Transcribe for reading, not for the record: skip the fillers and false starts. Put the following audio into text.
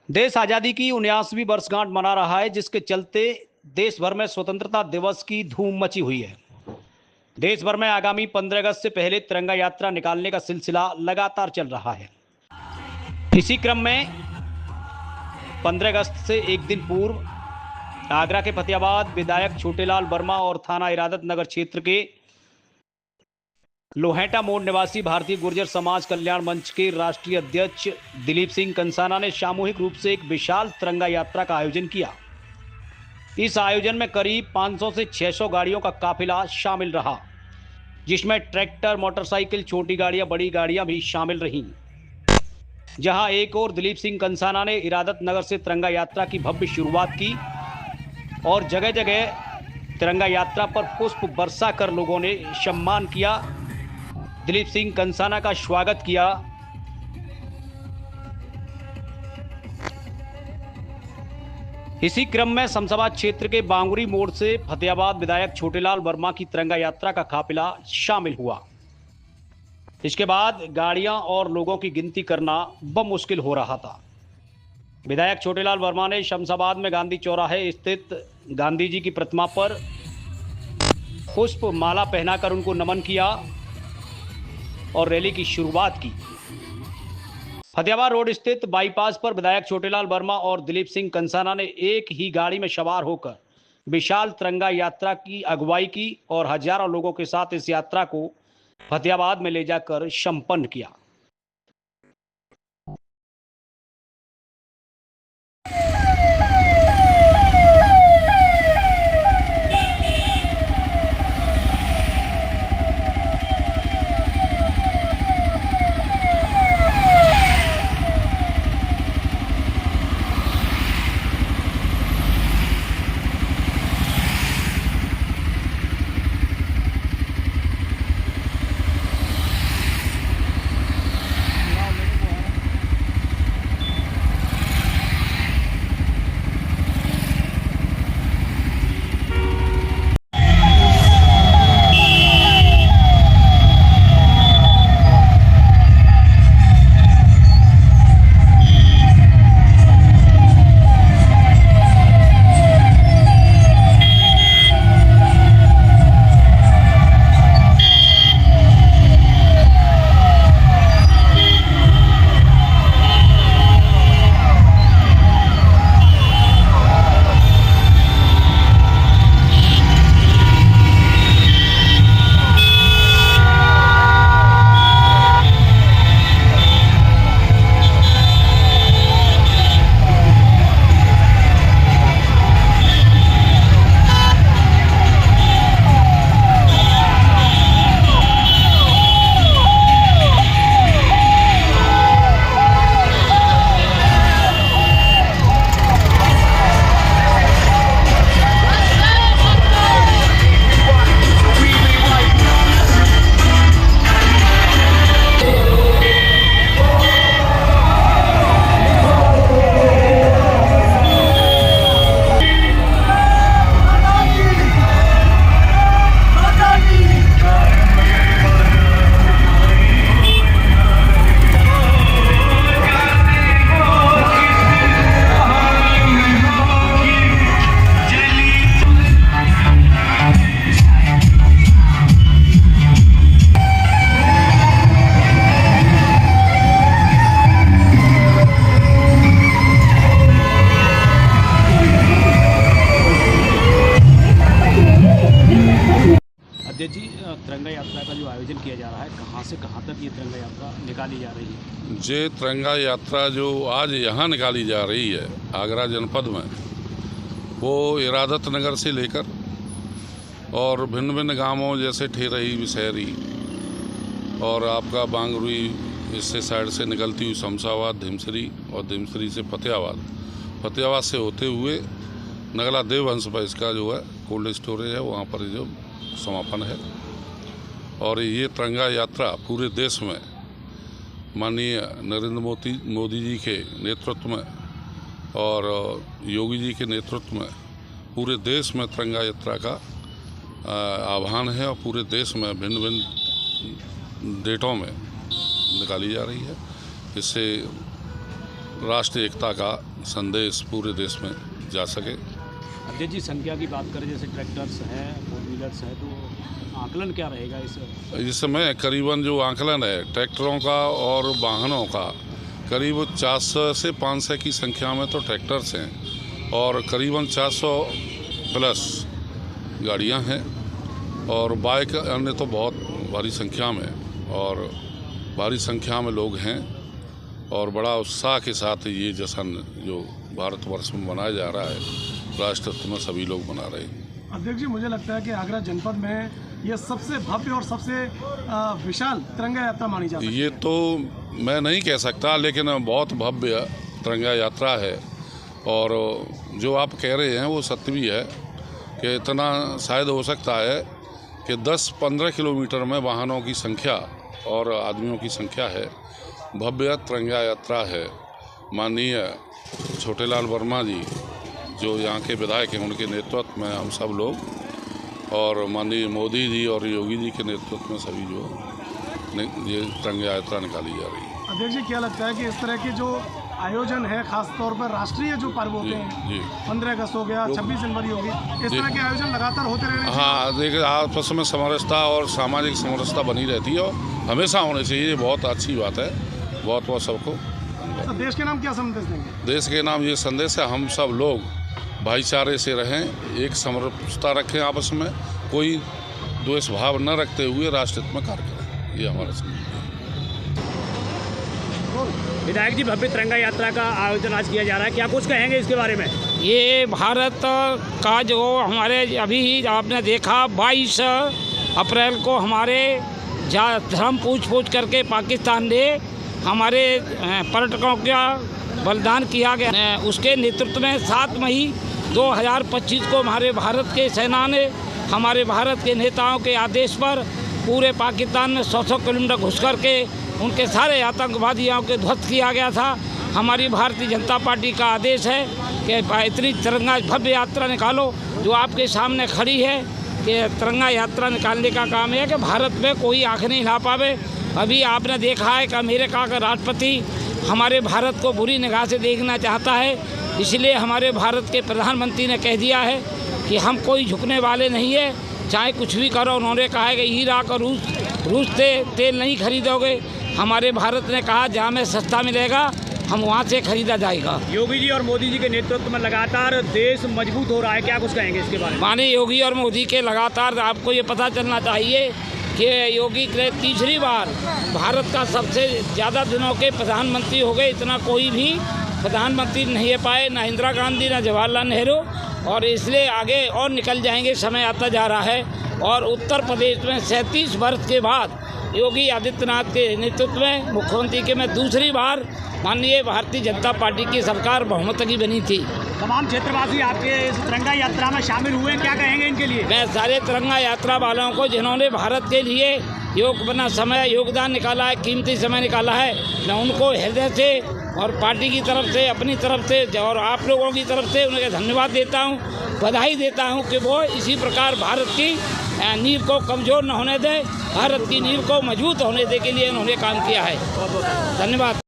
देश आज़ादी की 79वीं वर्षगांठ मना रहा है, जिसके चलते देश भर में स्वतंत्रता दिवस की धूम मची हुई है। देश भर में आगामी 15 अगस्त से पहले तिरंगा यात्रा निकालने का सिलसिला लगातार चल रहा है। इसी क्रम में 15 अगस्त से एक दिन पूर्व आगरा के फतेहाबाद विधायक छोटेलाल वर्मा और थाना इरादत नगर क्षेत्र के लोहेटा मोड़ निवासी भारतीय गुर्जर समाज कल्याण मंच के राष्ट्रीय अध्यक्ष दिलीप सिंह कंसाना ने सामूहिक रूप से एक विशाल तिरंगा यात्रा का आयोजन किया। इस आयोजन में करीब 500 से 600 गाड़ियों का काफिला शामिल रहा, जिसमें ट्रैक्टर, मोटरसाइकिल, छोटी गाड़ियां, बड़ी गाड़ियां भी शामिल रहीं। जहां एक और दिलीप सिंह कंसाना ने इरादत नगर से तिरंगा यात्रा की भव्य शुरुआत की और जगह जगह तिरंगा यात्रा पर पुष्प बरसा कर लोगों ने सम्मान किया, दिलीप सिंह कंसाना का स्वागत किया। इसी क्रम में शमशाबाद क्षेत्र के बांगुरी मोड़ से फतेहाबाद विधायक छोटेलाल वर्मा की तिरंगा यात्रा का काफिला शामिल हुआ। इसके बाद गाड़ियां और लोगों की गिनती करना बमुश्किल हो रहा था। विधायक छोटेलाल वर्मा ने शमशाबाद में गांधी चौराहे स्थित गांधी जी की प्रतिमा पर पुष्प माला पहनाकर उनको नमन किया और रैली की शुरुआत की। फतेहाबाद रोड स्थित बाईपास पर विधायक छोटेलाल वर्मा और दिलीप सिंह कंसाना ने एक ही गाड़ी में सवार होकर विशाल तिरंगा यात्रा की अगुवाई की और हजारों लोगों के साथ इस यात्रा को फतेहाबाद में ले जाकर संपन्न किया। अध्यक्ष जी, तिरंगा यात्रा का जो आयोजन किया जा रहा है, कहाँ से कहाँ तक ये तिरंगा यात्रा निकाली जा रही है? ये तिरंगा यात्रा जो आज यहाँ निकाली जा रही है आगरा जनपद में, वो इरादत नगर से लेकर और भिन्न भिन्न गांवों जैसे ठेरही, विशहरी और आपका बांगुरी, इससे साइड से निकलती हुई शमशाबाद, धिमसरी और धिमसरी से फतेहाबाद से होते हुए नगला देवहंस पर इसका जो है कोल्ड स्टोरेज है, वहाँ पर जो समापन है। और ये तिरंगा यात्रा पूरे देश में माननीय नरेंद्र मोदी जी के नेतृत्व में और योगी जी के नेतृत्व में पूरे देश में तिरंगा यात्रा का आह्वान है और पूरे देश में भिन्न भिन्न डेटों में निकाली जा रही है। इससे राष्ट्रीय एकता का संदेश पूरे देश में जा सके। अध्यक्ष जी, संख्या की बात करें, जैसे ट्रैक्टर्स हैं, फोर व्हीलर्स हैं, तो आकलन क्या रहेगा इस समय करीबन जो आकलन है ट्रैक्टरों का और वाहनों का, करीब 400 से 500 की संख्या में तो ट्रैक्टर्स हैं और करीबन 400 प्लस गाड़ियां हैं और बाइक अन्य तो बहुत भारी संख्या में और भारी संख्या में लोग हैं और बड़ा उत्साह के साथ ये जश्न जो भारतवर्ष में मनाया जा रहा है, राष्ट्रत्व में सभी लोग मना रहे हैं। अध्यक्ष जी, मुझे लगता है कि आगरा जनपद में ये सबसे भव्य और सबसे विशाल तिरंगा यात्रा मानी जाती है। ये तो मैं नहीं कह सकता, लेकिन बहुत भव्य तिरंगा यात्रा है और जो आप कह रहे हैं वो सत्य भी है कि इतना शायद हो सकता है कि 10-15 किलोमीटर में वाहनों की संख्या और आदमियों की संख्या है। भव्य तिरंगा यात्रा है। माननीय छोटेलाल वर्मा जी जो यहाँ के विधायक हैं, उनके नेतृत्व में हम सब लोग और माननीय मोदी जी और योगी जी के नेतृत्व में सभी जो ये तिरंगा यात्रा निकाली जा रही है। अध्यक्ष जी, क्या लगता है कि इस तरह के जो आयोजन है, खास तौर पर राष्ट्रीय जो पर्व होते हैं, 15 अगस्त हो गया, 26 जनवरी होगी, इस तरह के आयोजन लगातार होते रहने चाहिए? हाँ, देखिए आपस में समरसता और सामाजिक समरसता बनी रहती है और हमेशा होने चाहिए। ये बहुत अच्छी बात है। बहुत बहुत सबको। तो देश के नाम क्या संदेश देंगे? देश के नाम ये संदेश है, हम सब लोग भाईचारे से रहें, एक समरसता रखें, आपस में कोई द्वेष भाव न रखते हुए राष्ट्रहित में कार्य करें। ये हमारा संदेश है। विधायक जी, भव्य तिरंगा यात्रा का आयोजन आज किया जा रहा है, क्या कुछ कहेंगे इसके बारे में? ये भारत का जो हमारे अभी आपने देखा 22 अप्रैल को हमारे धर्म पूछ करके पाकिस्तान ने हमारे पर्यटकों का बलिदान किया गया, उसके नेतृत्व में 7 मई 2025 को हमारे भारत के सेना ने, हमारे भारत के नेताओं के आदेश पर पूरे पाकिस्तान में 100 किलोमीटर घुस करके उनके सारे आतंकवादियों को ध्वस्त किया गया था। हमारी भारतीय जनता पार्टी का आदेश है कि इतनी तिरंगा भव्य यात्रा निकालो जो आपके सामने खड़ी है, कि तिरंगा यात्रा निकालने का काम है कि भारत में कोई आँख नहीं हिला पावे। अभी आपने देखा है कि अमेरिका का राष्ट्रपति हमारे भारत को बुरी निगाह से देखना चाहता है, इसलिए हमारे भारत के प्रधानमंत्री ने कह दिया है कि हम कोई झुकने वाले नहीं है, चाहे कुछ भी करो। उन्होंने कहा है कि ईराक और रूस से तेल नहीं खरीदोगे। हमारे भारत ने कहा जहाँ में सस्ता मिलेगा हम वहाँ से खरीदा जाएगा। योगी जी और मोदी जी के नेतृत्व में लगातार देश मजबूत हो रहा है, क्या कुछ कहेंगे इसके बारे में? माननीय योगी और मोदी के लगातार आपको ये पता चलना चाहिए कि योगी ने तीसरी बार भारत का सबसे ज़्यादा दिनों के प्रधानमंत्री हो गए। इतना कोई भी प्रधानमंत्री नहीं है पाए, ना इंदिरा गांधी ना जवाहरलाल नेहरू, और इसलिए आगे और निकल जाएंगे, समय आता जा रहा है। और उत्तर प्रदेश में 37 वर्ष के बाद योगी आदित्यनाथ के नेतृत्व में मुख्यमंत्री के में दूसरी बार माननीय भारतीय जनता पार्टी की सरकार बहुमत की बनी थी। तमाम क्षेत्रवासी आपके इस तिरंगा यात्रा में शामिल हुए, क्या कहेंगे इनके लिए? मैं सारे तिरंगा यात्रा वालों को जिन्होंने भारत के लिए योगदान निकाला है, कीमती समय निकाला है, मैं उनको हृदय से और पार्टी की तरफ से, अपनी तरफ से और आप लोगों की तरफ से उन्हें धन्यवाद देता हूं, बधाई देता हूं कि वो इसी प्रकार भारत की नींव को कमज़ोर न होने दें, भारत की नींव को मजबूत होने देने के लिए उन्होंने काम किया है। धन्यवाद।